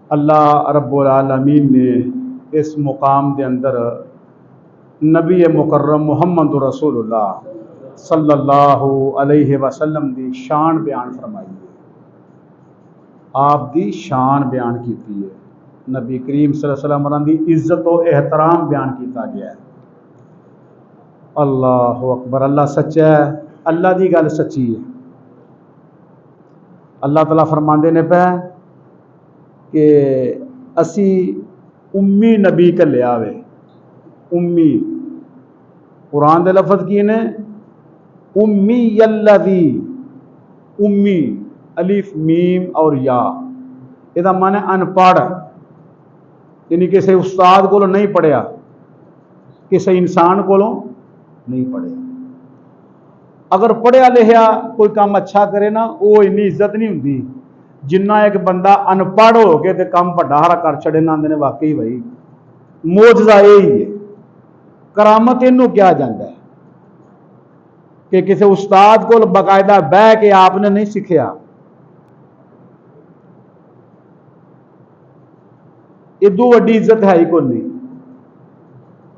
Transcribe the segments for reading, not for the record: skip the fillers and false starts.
अल्लाह रब्बुल आलमीन ने इस मुकाम के अंदर नबी मुकर्रम मुहम्मद रसूलुल्लाह सल्लल्लाहु अलैहि वसल्लम की शान बयान फरमाई है। आप दी शान बयान की है। नबी करीम सल्लल्लाहु अलैहि वसल्लम की इज्जत और एहतराम बयान किया गया है। अल्लाह अकबर। अल्लाह सच्चा है, अल्लाह की गल सच्ची है। अल्लाह तआला फरमाते ने पे कि असी उम्मी नबी घलिया वे। उम्मी कुरान के लफज की ने उम्मी यल्लज़ी, उम्मी अलिफ मीम और या, इसका मन है अनपढ़, यानी किसी उस्ताद को नहीं पढ़िया, किसी इंसान को नहीं पढ़िया। अगर पढ़िया लिखिया कोई काम अच्छा करे ना, वो इन्नी इज्जत नहीं होंगी जिन्ना एक बंदा अनपढ़ हो के काम बड़ा हारा कर छड़े ना। आंदे ने वाकई भाई मोजजा यही है, करामत इनू कहा जाता है कि किसी उस्ताद को बाकायदा बह के आपने नहीं सीखिया। इदू वड्डी इज्जत है ही कोई नहीं।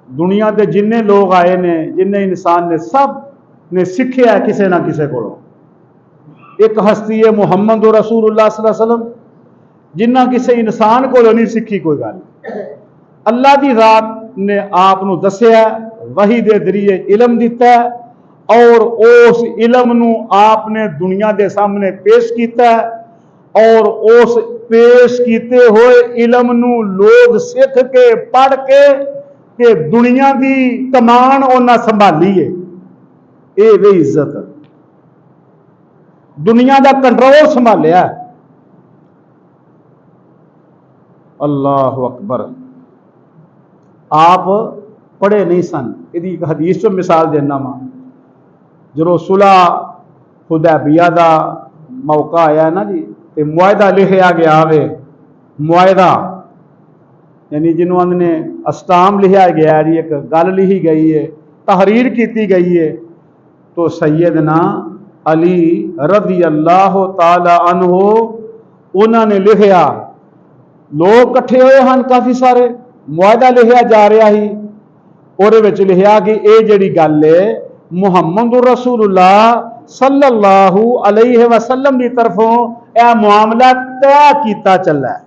दुनिया के जिन्ने लोग आए ने, जिन्ने इंसान ने, सब ने सीखिया है किसी ना किसी को। एक हस्ती है मुहम्मद रसूलुल्लाह सल्लल्लाहु अलैहि वसल्लम, जिन्ना किसी इंसान को नहीं सीखी कोई गल। अल्लाह की रात ने आपनू दसिया, वही दे जरिए इलम दिता और उस इलम नू आपने दुनिया के सामने पेश किया और उस पेश किए हुए इलम नू लोग सीख के पढ़ के दुनिया की कमान उन्हें संभाली है। ये वे इज्जत, दुनिया का कंट्रोल संभालिया। अल्लाह अकबर। आप पढ़े नहीं सन। यदि एक हदीस चो मिसाल देना वा, जो सुलह हुदैबिया का मौका आया ना जी, तो मुआहदा लिखिया गया वे। मुआहदा यानी जिन्होंने ने अस्ताम लिखा गया है जी, एक गल लिखी गई है, तहरीर की गई है। तो सैयदना अली रज़ी अल्लाह ताला अन्हो उन्होंने लिखिया। लोग कट्ठे हुए हैं काफ़ी सारे, मुआहदा लिखिया जा रहा ही। और लिखिया कि यह जी गल है मुहम्मद रसूलुल्लाह सल्लल्लाहु अलैहि वसल्लम की तरफों यह मामला तय किया चला है।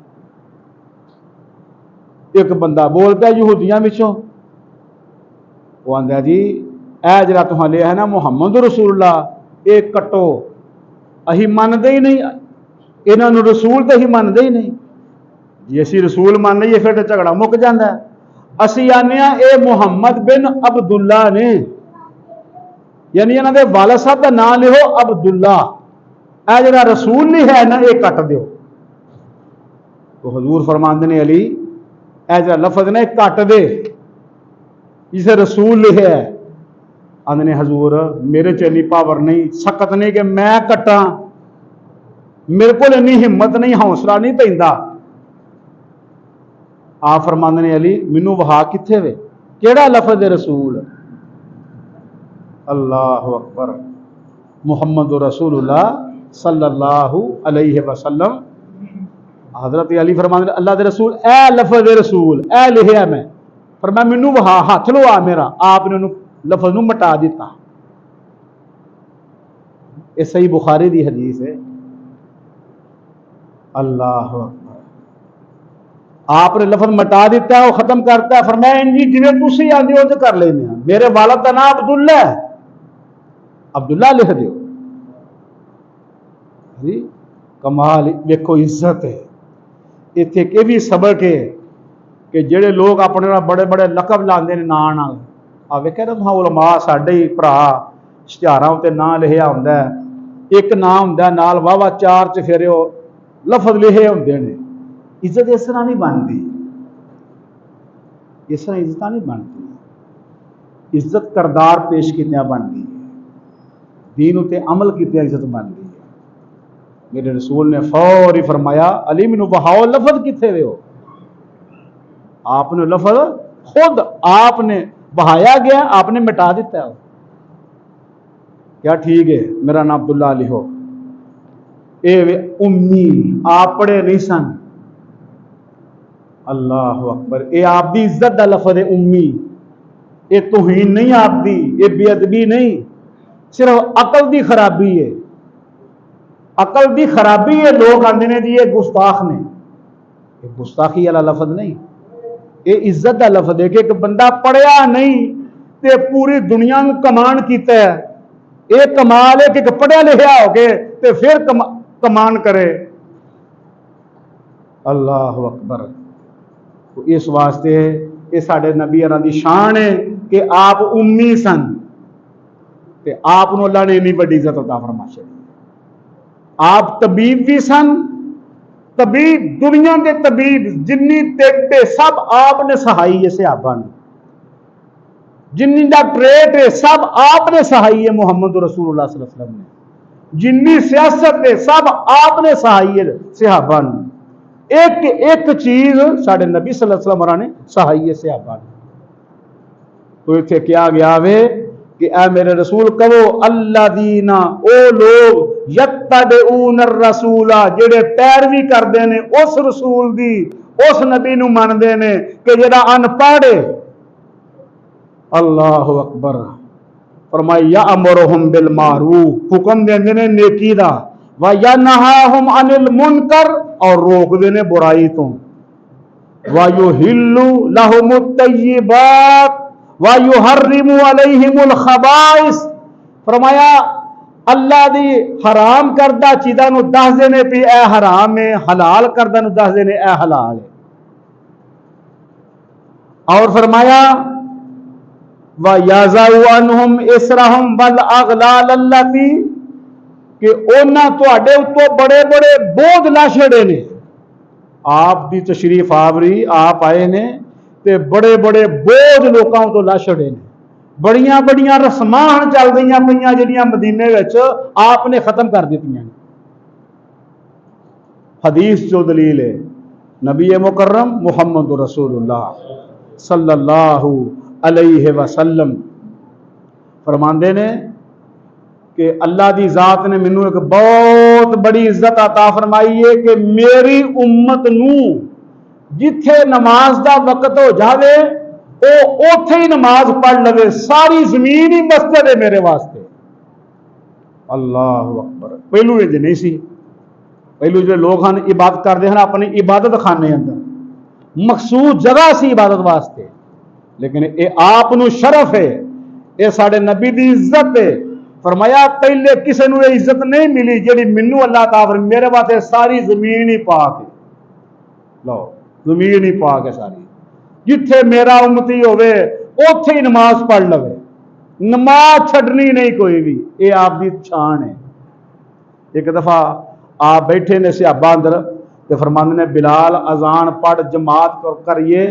एक बंदा बोल पाया यहूदियों विचों, वो आंदा जी ए जरा तुहां लिया है ना मुहम्मद रसूलुल्लाह, ये कट्टो, अही मानते ही नहीं, इन्होंने रसूल तो अही मानते ही नहीं। जी असी रसूल मान लीए फिर तो झगड़ा मुक जाता है। असी आने ये मुहम्मद बिन अब्दुल्ला ने, यानी इन्हों के वालद साहब का नाम लिखो अब्दुल्ला, ए जरा रसूल नहीं है ना ये कट दो। तो हजूर फरमाते ने अली ए जरा लफज ने कट दे जिसे रसूल लिखे है। आंदे हजूर मेरे च इन्नी पावर नहीं, सकत नहीं कि मैं कटा, मेरे को इन्नी हिम्मत नहीं, हौसला नहीं पैंदा। आप फरमाते ने अली मैनू वहा किथे वे, केड़ा लफज है रसूल। अल्लाह अकबर। मुहम्मद रसूलुल्लाह सल्लल्लाहु अलैहि वसल्लम। हजरत अली फरमाते ने अल्लाह के रसूल ए लफज है रसूल, ए लिखिया मैं, पर मैं मैनू वहा हाथ लवा मेरा। आपने उन्होंने लफज नू मिटा दिता। ये सही बुखारी की हदीस है। अल्लाह अकबर। आपने लफज मिटा दिता, वो खत्म करता है। फरमाया इंजी जिवें तुसीं आंदे हो तो कर लेने। मेरे वालद का नाम अब्दुल्ला है, अब्दुल्ला लिख दो जी। कमाल देखो, इज्जत है। इत्थे यह भी सबक है कि जेड़े लोग अपने बड़े बड़े लकब लाते हैं नां नाल, आ वेख्या ना तुहां उलमा साडे ही भरा इश्तिहारां उत्ते नां लिखिया हुंदा है, एक नां हुंदा नाल वाहवा चार चफेरे लफज लिखे हुंदे ने। इज्जत इस तरह नहीं बनती, इस तरह इज्जत नहीं बनती। इज्जत करदार पेश कितने बनती है, दीन उत्ते अमल कितने इज्जत बनती है। मेरे रसूल ने फौरी फरमाया अली मैनू बहाओ लफज किथे वे हो। आपने लफज खुद आपने बहाया गया, आपने मिटा दिता है। क्या ठीक है, मेरा नाम अब्दुल्ला लिखो। ए उम्मी, आप पढ़े नहीं सन, अल्लाह अकबर। ये आपकी इज्जत का लफज है उम्मी, ये तौहीन नहीं आपकी, ये बेअदबी नहीं, सिर्फ अकल की खराबी है। अकल की खराबी है। लोग आते हैं जी ये गुस्ताख ने, ये गुस्ताखी वाला लफज नहीं, ये इज्जत का लफज है कि एक बंदा पढ़िया नहीं ते पूरी दुनिया में कमान किया है। ये कमाल है कि एक पढ़िया लिखा हो के ते फिर कमान करे। अल्लाह अकबर। तो इस वास्ते ये साडे नबी अल्लाह की शान है कि आप उम्मी सन ते आप अल्लाह ने इन्नी बड़ी इज्जत अता फरमा छड़ी। आप तबीब भी सन, तबीब दुनिया के तबीब जिन्नी तेटे सब आपने सहाई है सहाबा ने, जिन्नी डॉक्टरेट है सब आपने सहाई है मुहम्मद रसूलुल्लाह सल्लल्लाहु अलैहि वसल्लम ने, जिन्नी सियासत है सब आपने सहाई है सहाबा ने। एक एक चीज साडे नबी सल्लल्लाहु अलैहि वसल्लम ने सहाई है सहाबा ने। तो इत्थे क्या गया वे कि ऐ मेरे रसूल कहो अल्लाह दीना ओ लोग यत्तबऊन रसूला जेड़े पैरवी करते ने उस रसूल दी, उस नबी नू मनदे ने कि जेड़ा अनपढ़ है। अल्लाह अकबर। फरमाया अमरुहुम बिल मारूफ, हुक्म देंदे ने नेकी दा, व यनहाहुम अनिल मुनकर, और रोक देने बुराई तो, व युहिल्लु लहुमुत तय्यिबात व युहर्रिमु अलैहिमुल खबाइस। फरमाया अल्लाह दी हराम करदा चीज़ां नू दस देने भी ए हराम है, हलाल करदा नू दस देने ए हलाल है। और फरमाया व याज़उ अनहुम इसरहुम वल अगलाल अल्लती, कि उन्हां तुहाडे उत्तों बड़े बड़े बोझ ला छड़े ने। आप दी तशरीफ आवरी, आप आए ने ते बड़े बड़े बोझ लोगों तो ला छड़े ने। बड़िया बड़िया रस्मां चल रही पईयां जिहड़ियां मदीने विच आपने खत्म कर दित्तियां। हदीस जो दलील है नबी मुकर्रम मुहम्मद रसूलुल्लाह सल्लल्लाहु अलैहि वसल्लम फरमांदे ने कि अल्लाह की जात ने मैनू एक बहुत बड़ी इज्जत अता फरमाई है कि मेरी उम्मत नू जिथे नमाज का वक्त हो जाए वो उथे ही नमाज पढ़ लवे, सारी जमीन ही मस्जिद है मेरे वास्ते। अल्लाह अकबर। पहलू इंज नहीं सी, पहलू जो लोग हैं इबादत करते हैं अपनी इबादत खाने अंदर मखसूस जगह सी इबादत वास्ते, लेकिन ये आप नू शरफ है, ये साडे नबी की इज्जत है। फरमाया पहले किसी को इज्जत नहीं मिली जी मैनू अल्लाह ताला मेरे वास्ते सारी जमीन ही पा के, लो जमीन ही पा के सारी, जिथे मेरा उम्मती होवे उथे ही नमाज पढ़ लवे, नमाज छड़नी नहीं कोई भी। ये आपकी शान है। एक दफा आप बैठे ने सहाबा अंदर ते फरमांदे ने बिलाल अजान पढ़ जमात करिए,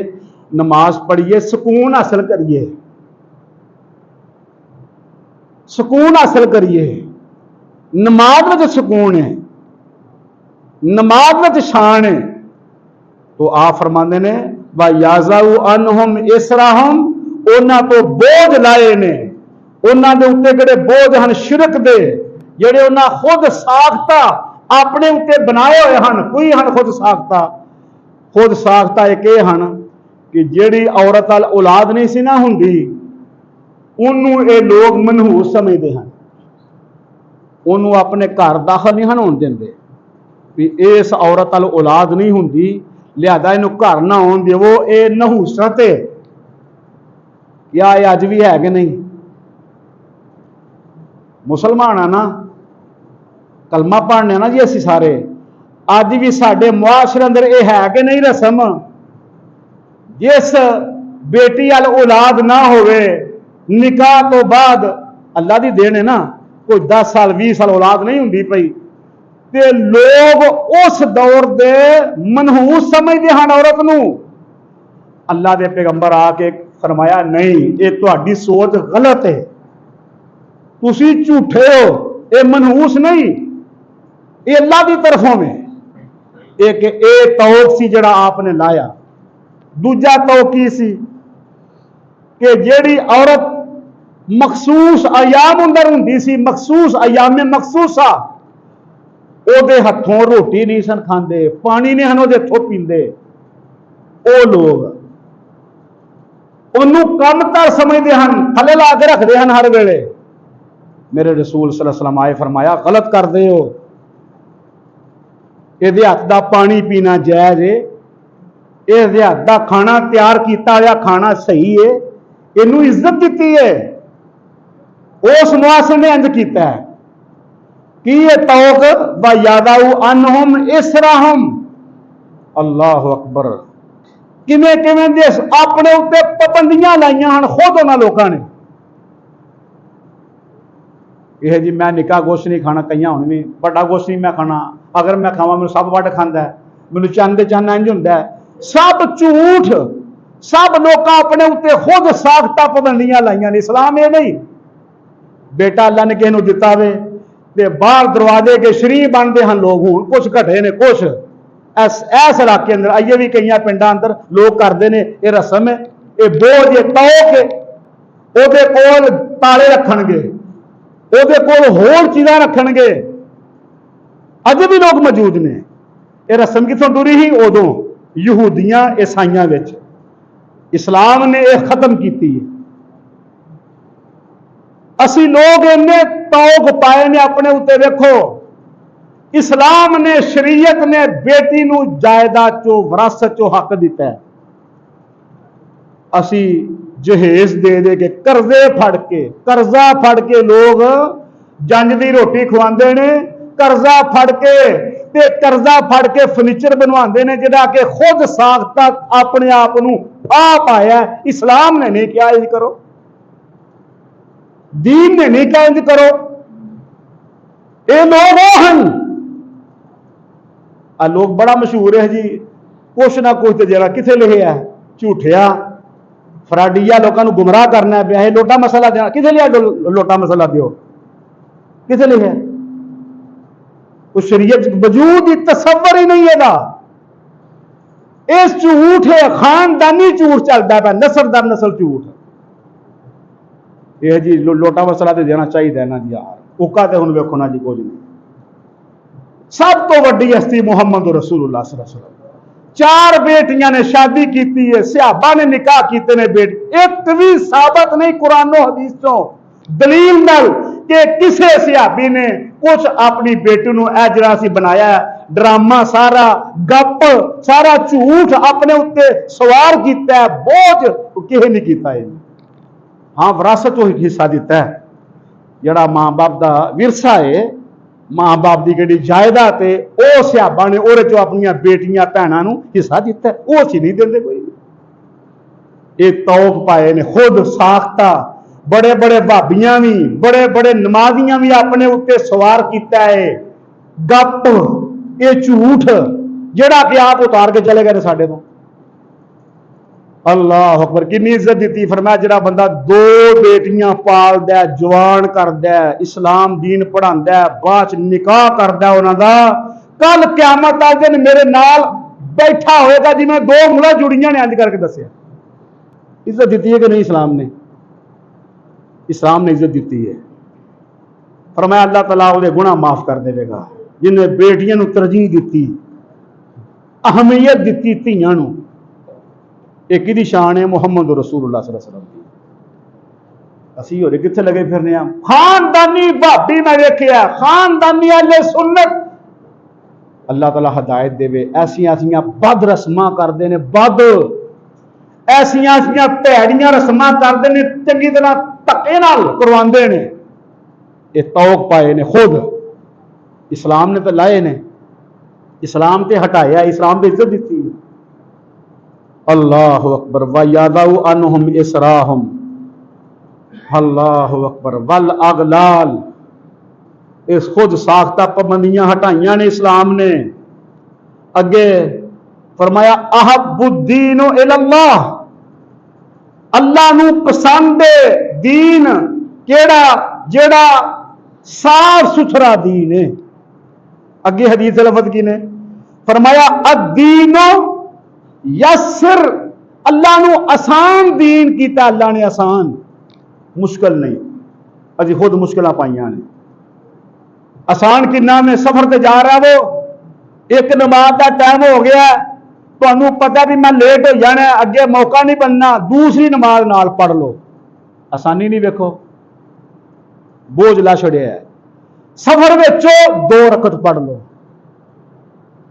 नमाज पढ़िए, सुकून हासिल करिए, सुकून हासिल करिए। नमाज में सुकून है, नमाज में शान है। तो आप फरमांदे ने व याज़उ अनहुम इसरहुम, उन्हां तो बोझ लाए ने, उन्हां दे उत्ते किहड़े बोझ हन शिरक दे, जिहड़े उन्हां खुद साख्ता अपने उत्ते बनाए हुए हन। कोई हन खुद साख्ता, खुद साख्ता एक ये हन कि जिहड़ी औरत वाल औलाद नहीं सी ना हुंदी उन्होंने ये लोग मनहूस समझते हैं, उन्होंने अपने घर दाखिल नहीं होने देंगे भी इस औरत वाल औलाद नहीं होंगी लिहाजा इनू घर ना आने देवो, ये नहूसत है। क्या ये अज भी है कि नहीं? मुसलमान है ना, कलमा पढ़ने ना जी असी सारे, अज भी साडे मुआशरे अंदर ये है कि नहीं रस्म, जिस बेटी वाल औलाद ना होवे निकाह तो बाद, अल्लाह की देन है ना, कोई 10 साल 20 साल औलाद नहीं होंगी पई, ते लोग उस दौर दे मनहूस समझते हैं औरत नू। अल्लाह के पैगंबर आके फरमाया नहीं, ये तुहाडी सोच गलत है, तुसी झूठे हो, ये मनहूस नहीं, ये अल्लाह की तरफों में एक ए तौक सी जड़ा आपने लाया। दूजा तौक की सी कि जेड़ी औरत मखसूस अयाम अंदर हुंदी सी, मखसूस अयाम मखसूसा, ओदे हथों रोटी नहीं सन खांदे, पानी नहीं हन ओदे हथों पींदे, ਉਹ ਲੋग ਉਹਨੂੰ ਕਮਤਰ ਸਮਝਦੇ ਹਨ, ਥੱਲੇ ਲਾ ਕੇ ਰੱਖਦੇ ਹਨ ਹਰ ਵੇਲੇ। ਮੇਰੇ ਰਸੂਲ ਸੱਲੱਲਾਹੁ अलैहि वसल्लम ਆਏ, फरमाया गलत ਕਰਦੇ ਹੋ, ਇਹਦੇ ਹੱਥ ਦਾ ਪਾਣੀ ਪੀਣਾ ਜਾਇਜ਼ ਹੈ, ਇਹਦੇ ਹੱਥ ਦਾ ਖਾਣਾ ਤਿਆਰ ਕੀਤਾ ਹੋਇਆ ਖਾਣਾ ਸਹੀ ਹੈ, ਇਹਨੂੰ ਇੱਜ਼ਤ ਦਿੱਤੀ ਹੈ। ਉਸ ਮੁਆਸਰ ਨੇ ਇੰਜ ਕੀਤਾ ਹੈ कि ये तौक व यादाऊ अनहुम इसराहुम, अल्लाह अकबर, किवें किवें दे अपने उत्ते पाबंदियां लाइयां हन खुद उन्हां लोकां ने। यह जी मैं निका गोश्त नहीं खाना, कई हुण भी बड़ा गोश्त नहीं मैं खाना, अगर मैं खावां मैनूं सब वड खांदा है, मैनूं चंद दे चंद इंज हुंदा है। सब झूठ, सब लोग अपने उत्ते खुद साख्ता पाबंदियां लाइयां ने। इस्लाम ये नहीं, बेटा अल्लाह ने किसी नूं दिता वे ते बाहर दरवाजे के शरीफ बनते हैं लोग, हूँ कुछ घटे ने, कुछ इस इलाके अंदर आइए भी कई पिंडा अंदर लोग करते हैं, ये रस्म है, ये बोझ ये तौक है, ਉਹਦੇ ਕੋਲ ਤਾਲੇ ਰੱਖਣਗੇ, ਉਹਦੇ ਕੋਲ ਹੋਰ ਚੀਜ਼ਾਂ ਰੱਖਣਗੇ, ਅਜੇ ਵੀ ਲੋਕ ਮੌਜੂਦ ਨੇ। ਇਹ ਰਸਮ ਕਿੱਥੋਂ ਟੁਰੀ ਸੀ? ਉਦੋਂ ਯਹੂਦੀਆਂ ਈਸਾਈਆਂ ਵਿੱਚ। ਇਸਲਾਮ ਨੇ ਇਹ ਖਤਮ ਕੀਤੀ ਹੈ। ਅਸੀਂ लोग इन्ने तौक पाए ने अपने उत्ते। देखो इस्लाम ने, शरीयत ने बेटी नूं जायदाद चो विरासत चो हक दिता है। असी जहेज दे दे के कर्जे फड़ के, कर्जा फड़ के लोग जंज दी रोटी खवांदे ने, कर्जा फड़ के ते कर्जा फड़ के फर्नीचर बनवांदे ने, जिहड़ा कि खुद साख्ता अपने आप नूं फा पाया। इस्लाम ने नहीं कहा इंज करो, दीन ने नहीं कहा इंज करो। ये लोग वो हैं, आ लोग बड़ा मशहूर है जी, कुछ ना कुछ तो जरा किथे लिखे है, झूठिया फराडिया लोगों को गुमराह करना पिया। लोटा मसला देना किथे लिया, लोटा मसला दियो किथे लिखे? उस शरीयत वजूद ही तसव्वुर ही नहीं है। इस झूठ है, खानदानी झूठ चलता है, नस्ल दर नस्ल झूठ। यह जी लोटा मसला तो देना चाहिए ना जी यार, उका तो हुण वेखो ना जी कुछ नहीं। सब तो वड्डी हस्ती मुहम्मद रसूलुल्लाह सल्लल्लाहु अलैहि वसल्लम। 4 बेटियां ने शादी की है, सहाबा ने निकाह किए ने बेटे, एक भी साबित नहीं कुरानो हदीस तो दलील नाल कि किसी सहाबी ने कुछ अपनी बेटी नूं ऐ जिहड़ा सी बनाया ड्रामा, सारा गप, सारा झूठ अपने उत्ते सवार किया, बोझ किसी नहीं किया। हाँ विरासत को हिस्सा दिता है, जड़ा मां बाप का विरसा है, मां बाप की जी जायदाद है, वह सहाबा ने वो चो अपन बेटियां भैनों को हिस्सा दिता है, वो असीं नहीं देंगे कोई। ये तौक पाए ने खुद साख्ता, बड़े बड़े भाबियां भी, बड़े बड़े नमाजियां भी अपने उत्ते सवार किया है। गप ये झूठ जड़ा कि आप उतार के चले गए साडे तो। अल्लाह अकबर, कितनी इज्जत दी। फरमाया जिहड़ा बंदा 2 बेटियां पालदा है, जवान करदा है, इस्लाम दीन पढ़ांदा है, बाद निकाह करदा है उन्हां दा, कल क़यामत दा दिन मेरे नाल बैठा होएगा जिवें 2 उँगलां जुड़ियां ने, इंज करके दस्सिया। इज्जत दी है कि नहीं इस्लाम ने? इस्लाम ने इज्जत दी है। फरमाया अल्लाह तआला उहदे गुनाह माफ कर देगा, जिन्हें बेटियां नूं तरजीह दी, अहमियत दी धीआं नूं। एक ही शान है मुहम्मद रसूलुल्लाह सल्लल्लाहु अलैहि वसल्लम। असी होरे कित्थे लगे फिरने आ? खानदानी भाभी मैं वेखिया, खानदानी अहले सुन्नत, अल्लाह ताला हिदायत देवे, ऐसियां ऐसियां बद रस्मां करदे ने, बद ऐसियां ऐसियां भैड़ियां रस्मां करदे ने, चंगी तरह धक्के नाल करवांदे ने। ये तौक पाए ने खुद, इस्लाम ने तो लाए ने, इस्लाम ते हटाया, इस्लाम ते इज्जत दी। अल्लाह अकबर, व यादाऊ अनहुम इसराहुम, अल्लाह अकबर, वल अगलाल, इस खुद साख्ता पाबंदियां हटाइयां ने इस्लाम ने। अगे फरमाया अहब्बुद्दीन इलल्लाह, अल्लाह नू पसंद दीन केड़ा? जेड़ा साफ सुथरा दीन है। अगे हदीस लफ्ज की ने फरमाया अद्दीनो यस्र, अल्लाह नू आसान दीन कीता, अल्लाह ने आसान, मुश्किल नहीं। अजी खुद मुश्किल पाइया ने। आसान किन्ना में सफर ते जा रहा वो, एक नमाज का टाइम हो गया, तुहानू पता भी मैं लेट हो जाना, अगे मौका नहीं बनना, दूसरी नमाज नाल पढ़ लो। आसानी नहीं, वेखो बोझ ला छड़िया है। सफर विचो 2 रकत पढ़ लो,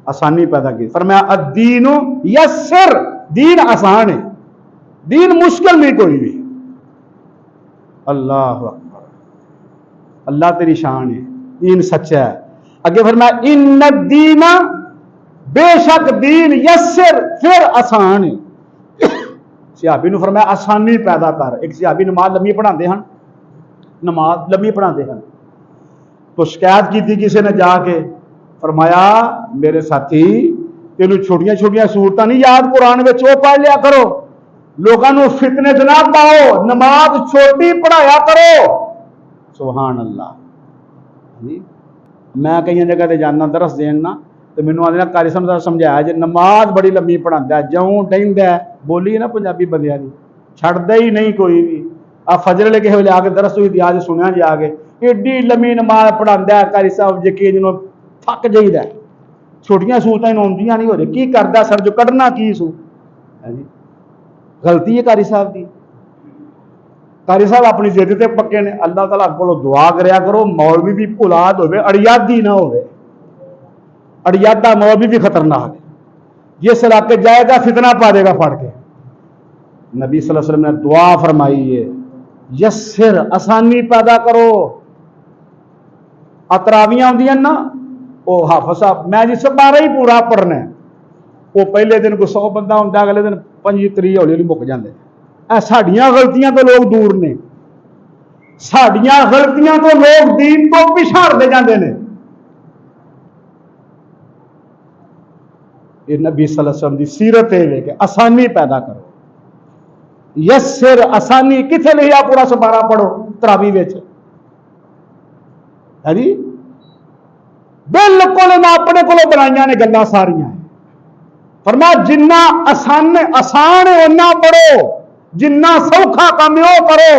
आसानी पैदा की। फरमाया अद्दीन यस्सिर, दीन आसान है, दीन मुश्किल नहीं कोई भी। अल्लाह अकबर, अल्लाह तेरी शान है, दीन सच्चा है। अगे फरमाया इन्न दीन, बेशक दीन यस्सिर, फिर आसान है। सहाबी ने फरमाया आसानी पैदा कर। एक सहाबी नमाज लम्मी पढ़ाते हैं, नमाज लम्मी पढ़ाते हैं, तो शिकायत की थी किसी ने जाके, फरमाया मेरे साथी तेन छोटिया छोटिया सूरतां नहीं याद कुरान में, वो पढ़ लिया करो, लोगों को फितने च ना पाओ, नमाज छोटी पढ़ाया करो। सुभान अल्लाह जी। मैं कई जगह पर जाना दरस देना, तो मैनू आदि कारी समझाया जे नमाज बड़ी लम्मी पढ़ाता, जूं डेंदा बोली ना पंजाबी बंदियां दी, छड्डदा ही नहीं कोई भी। आ फजर ले किसी आके दरस हुई आज सुनिया जी आके, एडी लम्मी नमाज पढ़ाता कारी साहब, यकीन जिन्हों थक जाइदा, छोटिया सूरतां आउंदियां नहीं, हो रही की करदा सर जो कढ़ना की सू है जी। गलती है कारी साहब की। कारी साहब अपनी जिद ते पक्के ने। अल्लाह ताला को दुआ करया करो, मौलवी भी औलाद होवे, अड़ियादी ना होवे। अड़ियादा मौलवी भी खतरनाक है, जिस इलाके जाएगा फितना पा देगा फाड़ के। नबी सल्लल्लाहु अलैहि वसल्लम ने दुआ फरमाई है, यस्सिर, आसानी पैदा करो। अतरावियां आउंदियां ना, वो हाफिज साहब मैं जी 12 ही पूरा पढ़ना है, वो पहले दिन को 100 बंदा होंदा, अगले दिन 25 30 हौली हौली मुक जाते। साडियां गलतियां तो लोग दूर ने, साडियां गलतियां तो लोग दीन तो पिछाड़ते जाते हैं। ये नबी सल्लल्लाहु अलैहि वसल्लम की सीरत है कि आसानी पैदा करो। यस्सिर, आसानी किथे लिखा पूरा 12 पढ़ो तरावी विच है जी। बिल्कुल ना अपने को बनाइया ने गल्लां सारियां। फरमाया जिन्ना आसान है उन्ना पढ़ो, जिन्ना सौखा काम है वो करो।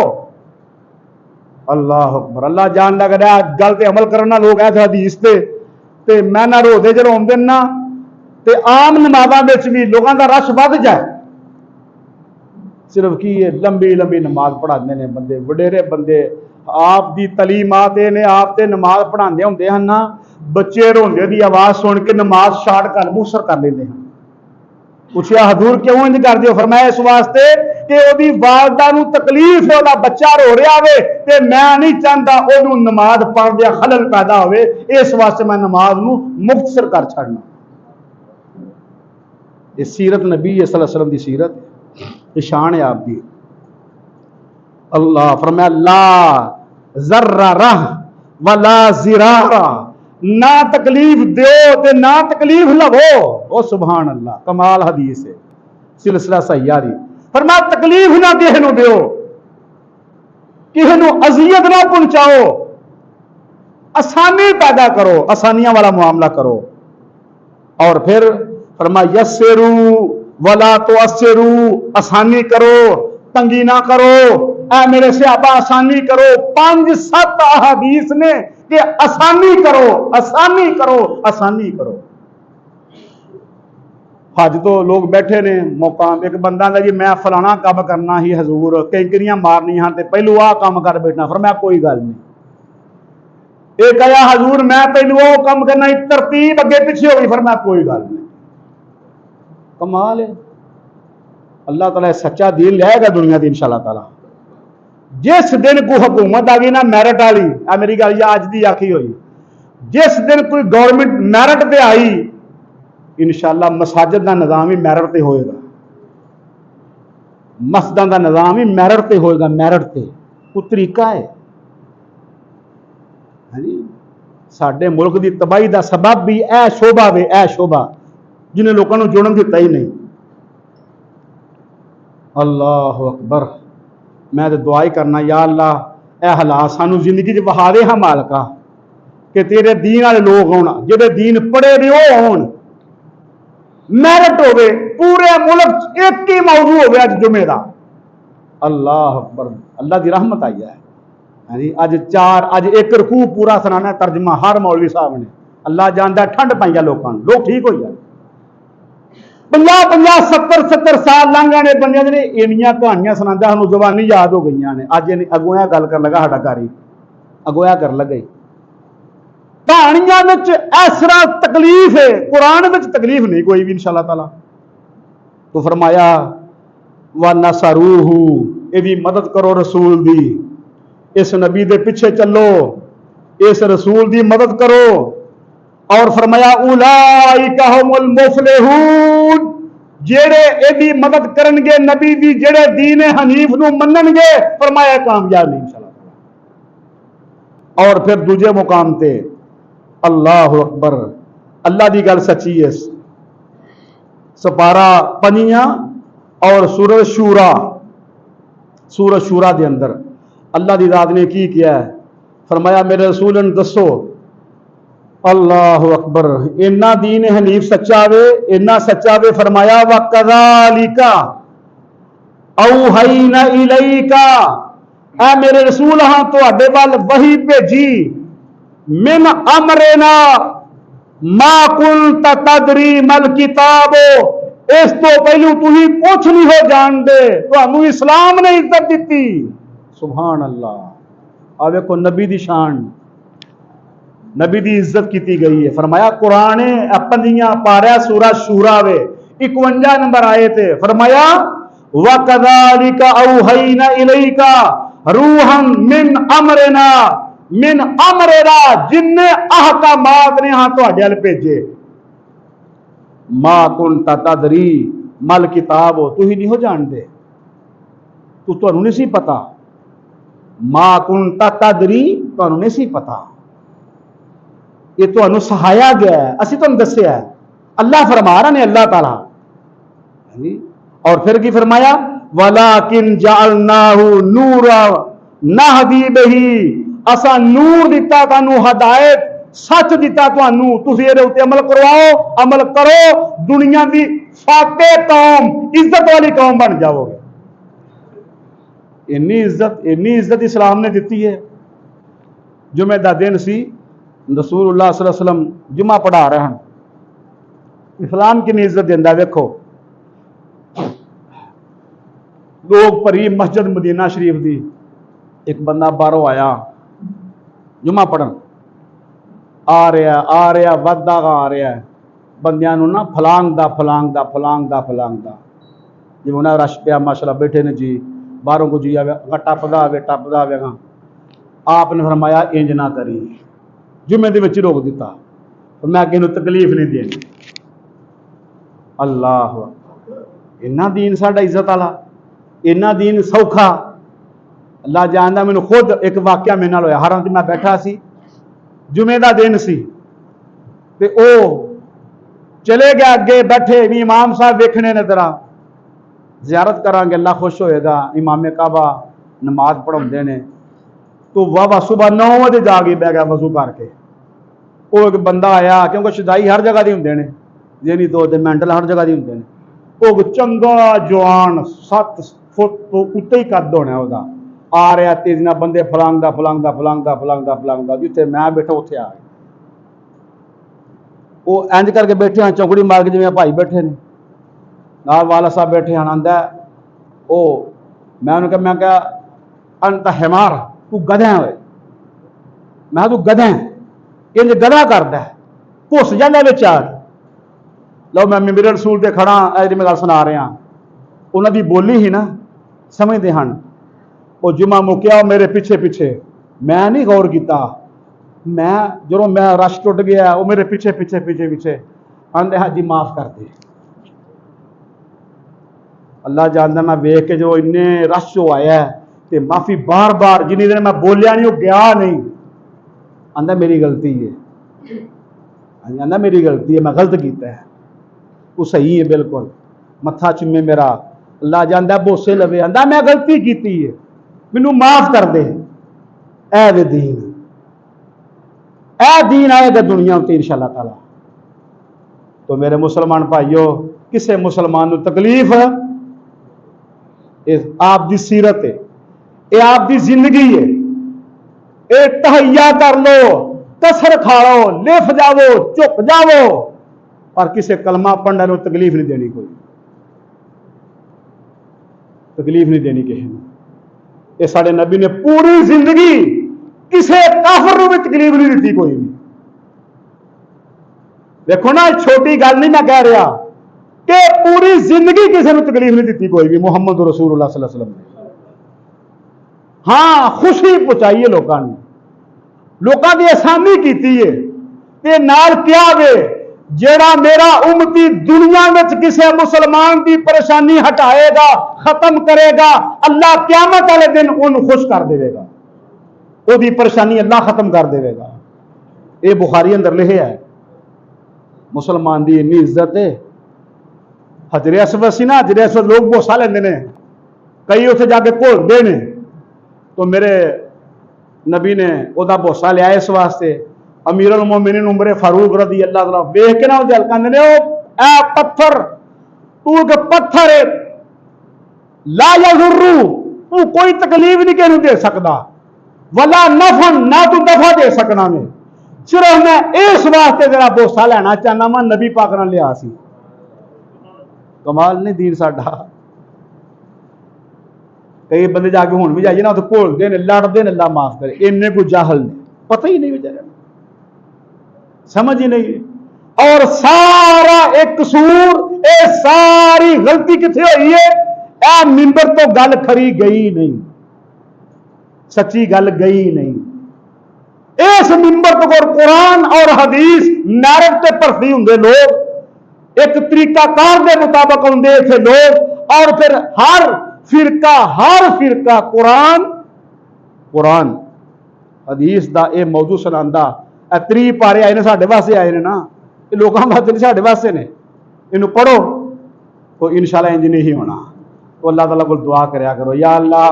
अल्लाह अकबर, अल्लाह जान लग रहा है गल ते अमल करना लोग ऐसे हदीस ते मैं ना रोदे जो आउंदे ना, ते आम नमाज़ां विच भी लोगों का रश बढ़ जाए, सिर्फ की है लंबी लंबी नमाज पढ़ाते हैं बंदे, वडेरे बंदे। आप दी तलीमात ने आप ते नमाज पढ़ाते होंगे हैं ना, बच्चे रोंदे दी आवाज़ सुन के नमाज स्टार्ट कर मुसर कर लेते हैं। पूछा हजूर क्यों इंज कर दियो? फरमाया इस वास्ते कि ओदी वालदा नूं तकलीफ है, ओदा बच्चा रो रहा है ते मैं नहीं चाहता ओनू नमाज पढ़दे खलल पैदा होवे, इस वास्ते मैं नमाज नूं मुख्तसर कर छड़ना। ये सीरत नबी सल्लल्लाहु अलैहि वसल्लम दी सीरत, ये शान है आपकी। अल्लाह फरमाया ला ज़र्रा रह वला ज़िरारा, ना तकलीफ दो ते ना तकलीफ लवो। ओ सुभान अल्लाह, कमाल हदीस है, सिलसिला सैयारी। फरमाया तकलीफ ना किसी नूं दो, किसी नूं अजियत ना पहुंचाओ, आसानी पैदा करो, आसानियां वाला मामला करो। और फिर फरमाया यस्सिरू वला तुअस्सिरू, आसानी करो तंगी ना करो। ऐ मेरे सहाबा आसानी करो। 5-7 अहादीस ने कि आसानी करो, आसानी करो, आसानी करो। हज तो लोग बैठे ने मौका, एक बंदा का जी मैं फलाना काम करना ही हजूर, कैंकरियां मारनी हाँ ते पहलू आ काम कर बैठना। फरमाया कोई गल नहीं। एक आया हजूर मैं पहलू वो काम करना, तरतीब अगे पीछे हो गई। फरमाया कोई गल नहीं। कमाल है, अल्लाह ताला सच्चा दीन लाएगा दुनिया की इंशाअल्लाह ताला। जिस दिन कोई हुकूमत आ गई ना मैरिट वाली, मेरी गल अज की आखी हुई, जिस दिन कोई गवर्नमेंट मैरिट पे आई इंशाअल्लाह मसाजिद का निज़ाम ही मैरिट पे होएगा, मस्जिदां का निज़ाम ही मैरिट पे होएगा। मैरिट पे कोई तरीका है जी। साडे मुल्क की तबाही का सबब भी ए शोभा वे, ए शोभा जिन्हें लोगों को जुड़न दिता ही नहीं। अल्लाह अकबर, मैं तो दुआ ही करना या अल्लाह ए हालात सानू जिंदगी च वहा दे। हाँ मालका कि तेरे दीन वाले लोग होना, जेडे दीन पढ़े ने वो होन, मैरिट होवे पूरे मुल्क एक ही मौजू हो गया जुमे का। अल्लाह अकबर, अल्लाह की रहमत आई है जी। अज एक रकू पूरा सुनाना तर्जमा हर मौलवी साहब ने। अल्लाह जानता ठंड पाई लोगों, लोग ठीक हो जाए। 50 50 70 70 साल लंघ गए बंदे ने इनियां कहानियां सुनांदा सानू जवानी याद हो गई ने। अज अगों यह गल कर लगा साडा कारी अगों यह कर लगे कहानियां विच इस तरह तकलीफ है, कुरान विच तकलीफ नहीं कोई भी इंशाअल्लाह ताला। तो फरमाया व नसरूहु इहदी मदद करो रसूल दी, इस नबी दे पिछे चलो, इस रसूल दी मदद करो। और फरमाया उलाइका हुमुल मुफलिहून जेड़े एदी मदद करनगे नबी दी, जेड़े दीन हनीफ नू मनणगे, फरमाया कामयाब नहीं इंशाअल्लाह। और फिर दूजे मुकाम ते अल्लाह अकबर, अल्लाह दी गल सच्ची है। सपारा पंजियां और सूरज शूरा दे अंदर अल्लाह दी रात ने की किया है, फरमाया मेरे रसूल ने दसो। अल्लाह अकबर, इन्ना दीन हनीफ सच्चा वे, इन्ना सच्चा वे। फरमाया व कज़ालिका औहैना इलैका, ऐ मेरे रसूल हां तुहाडे वल वही भेजी, मिन अमरना मा कुंत तदरी मल किताबो, इस तो पहलू तुही कुछ नहीं हो जानते, तुहानू इस्लाम ने इज्जत दी। सुभान अल्लाह। आ देखो नबी दी शान, नबी दी इज्जत की गई है। फरमाया कुरान पंजियां पारा सूरा शूरा वे 51 नंबर आए थे। फरमाया व कज़ालिका औहैना इलैका रूहन मिन अमरना, मिन अमरना जिन्ने अहकामात ने हां तुहाडे अल भेजे। मा कुंत तदरी मल किताब, तुही नहीं हो जानते, तुहानू नहीं सी पता। मा कुंत तदरी, तुहानू नहीं सी पता, ये तुहानू सहाया गया है, असी तुहानू दस्सिया है। अल्लाह फरमा रहा ने, अल्लाह ताला। और फिर की फरमाया वलाकिन जअलनाहु नूरा नहदी बिही, असा नूर दिता तानू, हदायत सच दिता तुहानू, तुसी इहदे उत्ते अमल करवाओ, अमल करो, दुनिया की फाते कौम, इज्जत वाली कौम बन जाओगे। इन्नी इज्जत इस्लाम ने दी है। जुमे का दिन सी, रसूलुल्लाह सल्लल्लाहु अलैहि वसल्लम जुमा पढ़ा रहे हैं। इस्लाम कितनी इज्जत देंदा वेखो। लोग भरी मस्जिद मदीना शरीफ दी, एक बंदा बाहरों आया जुमा पढ़न, आ रहा वधदा आ रहा है, बंदियां नूं ना फलांगदा जिवें उन्हें रश पिया माशाअल्लाह बैठे ने जी, बाहरों को जी आवे टपदा आवेगा। आपने फरमाया इंज ना करी, जुमे दे विच रोक दिता, मैं किसी तकलीफ नहीं देनी। अल्लाह इन्ना दीन साडा इज्जत वाला, इन्ना दीन सौखा। अल्लाह जानदा, मैनूं खुद एक वाकया मेरे नाल होया। हरम च मैं बैठा सी, जुमे का दिन सी, ते ओ चले गया अगे बैठे भी इमाम साहब वेखने ने तरह जियारत करांगे, अल्लाह खुश होएगा। इमामे काबा नमाज पढ़ाउंदे ने, तो वाह सुबह 9 बजे जाके बह गया वजू करके। वो एक बंदा आया, क्योंकि शुदाई हर जगह के होंगे ने, जे नहीं तो मैंटल हर जगह के होंगे ने। वो चंगा जवान 7 फुट तो उत्ते ही कद होना उसका, आ रहा तेजी नाल, बंदे फलांगदा जिथे मैं बैठा उत्थे आ गया। वो इंज करके बैठे हैं, चौकड़ी मार के जिवें भाई बैठे ने, नाल वाला साहब बैठे हैं। आंदा ओ मैं क्या अंत हिमार, तू गधा है। मैं तू गधा है, इंज गधा करदा है, घुस जाता बिच आ। लो मैं मेरे रसूल से खड़ा, अज मैं गल सुना रहा, उन्होंने बोली ही ना समझते हैं। वो जुमा मुक्या मेरे पिछे मैं नहीं गौर किया, मैं जो मैं रश टुट गया, वो मेरे पिछे आंदे हाँ जी माफ कर दे। अल्लाह जानता, मैं वेख के जो इन्ने रश हो आया तो माफी बार बार, जिन्नी देर मैं बोलिया नहीं वो गया नहीं। आंदा मेरी गलती है, आंदा मेरी गलती है, मैं गलत किया है। वो सही है बिल्कुल, मत्था चुमे मेरा। अल्लाह जानता बोसे लवे, आंदा मैं गलती की है, मैनू माफ कर दे। ए दीन आएगा दुनिया उत्ते इंशाअल्लाह ताला। तो मेरे मुसलमान भाइयों, किसे मुसलमान को तकलीफ आप दी सीरत है, ये आप दी जिंदगी है, ये तहैया कर लो, कसर खा लो, लिफ जावो, झुक जावो, पर किसी कलमा पढ़ने को तकलीफ नहीं देनी, कोई तकलीफ नहीं देनी किसी ने। ये साडे नबी ने पूरी जिंदगी किसी काफिर को भी तकलीफ नहीं दी कोई भी। देखो ना, छोटी गल नहीं मैं कह रहा कि पूरी जिंदगी किसी को तकलीफ नहीं दी कोई भी मुहम्मद रसूलुल्लाह सल्लल्लाहु अलैहि वसल्लम ने। हाँ, खुशी पहुंचाई है लोगों की आसानी की है ते नाल क्या वे जेड़ा मेरा उम्मती दुनिया में किसी मुसलमान की परेशानी हटाएगा, खत्म करेगा, अल्लाह क़यामत वाले दिन उन्हें खुश कर देगा, ओदी परेशानी अल्लाह खत्म कर देगा। ये बुखारी अंदर लिखा है। मुसलमान की इन्नी इज्जत है। हजरे असवद सी ना, हजरे असवद लोग बोसा लेंदे ने, कई उत्थे जाके घोलते ने, तो मेरे नबी ने ओदा बोसा लिया इस वास्ते। अमीरुल मोमिनीन उमर फारूक रज़ी अल्लाह तआला वेख के ना उहदे हल कहंदे ने, ओ ए पत्थर, तू एक पत्थर है, ला यज़ुर्रु, तू कोई तकलीफ नहीं किसी दे सकदा, वला नफन, ना तू दफा दे सकना में, सिर्फ मैं इस वास्ते तेरा बोसा लेना चाहना मैं नबी पाक नाल लिया सी। कमाल नहीं दीन साडा। कई बंदे जाके हुण भी जाइए ना तो घोलते हैं, लड़ते हैं, अल्लाह माफ करे, इन्ने को जाहल ने, पता ही नहीं बेचारे, समझ ही नहीं। और सारा एक कसूर, ये सारी गलती किथे हुई है? ए मिंबर तो गल खरी गई नहीं, सच्ची गल गई नहीं। इस मिंबर तो कुरान और हदीस नैरेट ते भर्ती होंगे लोग, एक तरीकाकार के मुताबिक होंगे इतने लोग, और फिर हर फिरका कुरान हदीस का यह मौजू सुनांदा। 3 पारे आए ने, साढ़े वास्ते आए ने ना, ये लोगों वास्ते नहीं, साढ़े वास्ते ने। इनू पढ़ो तो इंशाल्लाह इंज नहीं होना। तो अल्लाह ताला को दुआ करया करो, या अल्लाह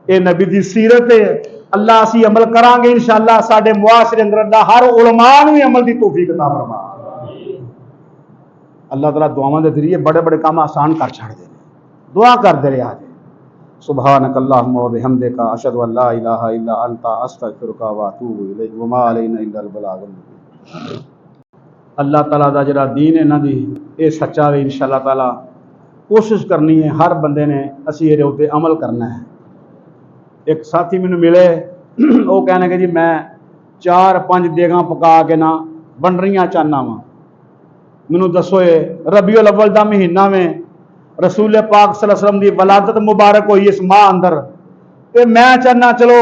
ये नबी की सीरत है, अल्लाह असी अमल करांगे इंशाल्लाह, साडे मुआशरे अंदर अल्लाह हर उलमा नूं अमल की तौफीक अता फरमा। अल्लाह ताला दुआवां दे जरिए बड़े बड़े काम आसान कर छड़दे ने। दुआ करदे रहा जे। सुभानक अल्लाहुम्मा व बिहम्दिका अशहदु अन ला इलाहा इल्ला अंता अस्तगफिरुका व अतूबु इलैक व मा अलैना इल्लल बलागुल मुबीन। अल्लाह ताला दा जिहड़ा दीन है ना जी, ये सच्चा है। इंशाअल्लाह ताला कोशिश करनी है, हर बंदे ने असी इहदे उत्ते अमल करना है। एक साथी मैनू मिले, वो कहने कि जी मैं 4-5 देगां पका के ना बनरियां चाहना वा। मैनू दसो, ये रबीउल अव्वल दा महीना में रसूल पाक सल्लल्लाहु अलैहि वसल्लम की वलादत मुबारक हुई इस माह अंदर, ते मैं चाहना चलो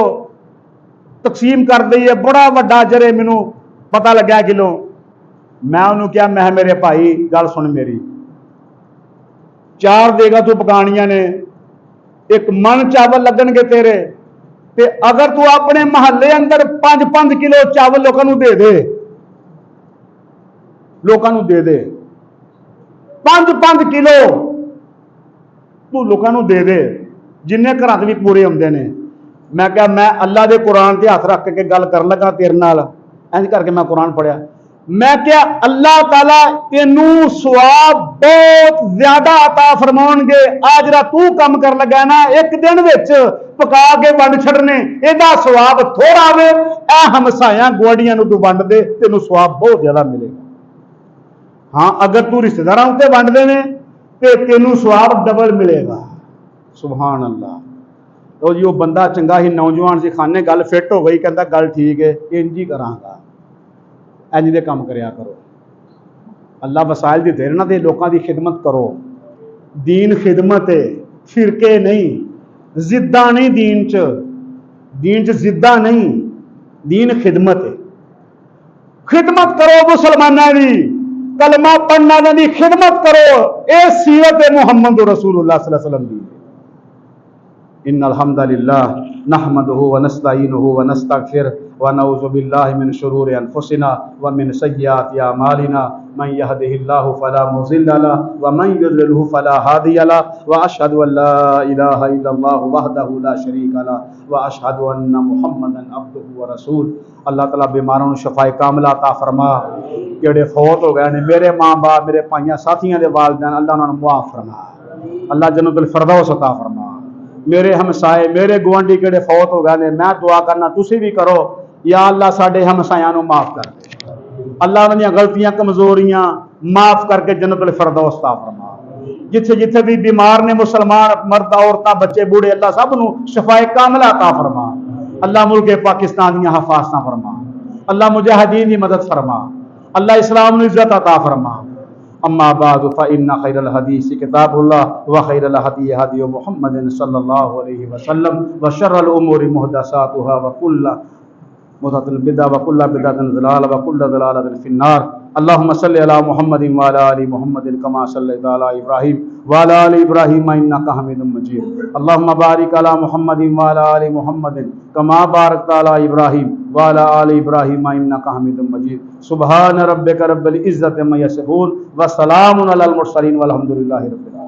तकसीम कर दईए, बड़ा वड्डा अजर है। मैनू पता लग्या किलो। मैं उन्होंने क्या, मैं मेरे भाई गल सुन मेरी, 4 देगा तू पकानियां ने, एक मन चावल लगनगे तेरे, ते अगर तू अपने महल्ले अंदर 5-5 किलो चावल लोगों को दे दे, लोगों को दे दे 5-5 किलो तू लोगों को दे दे, जिन्ने घर भी पूरे होंगे ने। मैं क्या, मैं अल्लाह के कुरान से हाथ रख के गल कर लगा तेरे नाल, इंज करके मैं कुरान पढ़िया। मैं क्या, अल्लाह ताला तेनू सवाब बहुत ज्यादा अता फरमाउणगे। आज जरा तू काम कर लगा ना, एक दिन विच पका के वंड छड़ने, इहदा सवाब थोड़ा आवे, ए हमसाया गुआढ़ियां नूं तू वंड दे, तेनू सवाब बहुत ज्यादा मिलेगा। हाँ, अगर तू रिश्तेदारां उत्ते वंड देने ते तेनू सवाब डबल मिलेगा। सुभान अल्लाह। तो जी वो बंदा चंगा ही नौजवान सी, खाने गल फिट हो गई, कहता गल ठीक है, इंज ही करांगा, इंज दे काम करया करो। अल्लाह वसाइल दी दे ना, ते लोगों की खिदमत करो। दीन खिदमत है, फिरके नहीं, जिद्दा नहीं। दीन च जिद्दा नहीं, दीन खिदमत है। खिदमत करो मुसलमाना की, कलमा पढ़ना की खिदमत करो। ये सीरत है मुहम्मद रसूलुल्लाह सल्लल्लाहु अलैहि वसल्लम की। इन्नल हम्दुलिल्लाह नहमदुहु व नस्तईनुहु व नस्तगफिर व नऊज़ु बिल्लाहि मिन शुरूरि अनफुसिना व मिन सय्यिआति अमालिना मन यहदिहिल्लाहु फला मुज़िल्ल लहु व मन युद्लिलहु फला हादिय लहु व अशहदु अन ला इलाहा इल्लल्लाहु वहदहु ला शरीका लहु व अशहदु अन्ना मुहम्मदन अब्दुहु व रसूल। अल्लाह ताला बीमारों को शफाए कामिला अता फरमा। जेड़े फौत हो गए ने, मेरे माँ बाप, मेरे भाइयों साथियों के वालिदैन, अल्लाह उन्होंने मुआफ फरमा, अल्लाह जन्नतुल फिरदौस अता फरमा। मेरे हमसाए, मेरे गुआढ़ी केड़े फौत हो गए ने, मैं दुआ करना तुसी भी करो, या अल्लाह साडे हमसायां नूं माफ कर दे। अल्लाह उन्हां गलतियां कमजोरियां माफ करके जन्नतुल फिरदौस अता फरमा। जिथे जिथे भी बीमार ने मुसलमान मर्द औरतां बच्चे बूढ़े अल्लाह सब नू शफाए कामिला अता फरमा। अल्लाह मुल्क पाकिस्तान दी हिफाजत फरमा। अल्लाह मुजाहिदीन की मदद फरमा। अल्लाह इस्लाम नू इज्जत अता फरमा। अम्मा बाद फ़इन्ना खैरल हदीस किताबुल्लाह व खैरल हदी हदी मुहम्मदिन सल्लल्लाहु अलैहि वसल्लम व शर्रल उमूरि मुहदसातुहा व कुल्लु मुहदसतिन बिदअह व कुल्लु बिदअतिन ज़लाला व कुल्लु ज़लालतिन फिन्नार। अल्लाहुम्मा सल्लि अला मुहम्मदिन व अला आलि मुहम्मदिन कमा सल्लैता अला इब्राहीम व अला आलि इब्राहीम इन्नका हमीदुम मजीद। अल्लाहुम्मा बारिक अला मुहम्मदिन व अला आलि मुहम्मदिन कमा बारकता अला इब्राहीम व अला आलि इब्राहीम इन्नका हमीदुम मजीद। सुब्हान रब्बिका रब्बिल इज्जति अम्मा यसिफून व सलामुन अलल मुरसलीन वल्हम्दुलिल्लाहि रब्बिल आलमीन।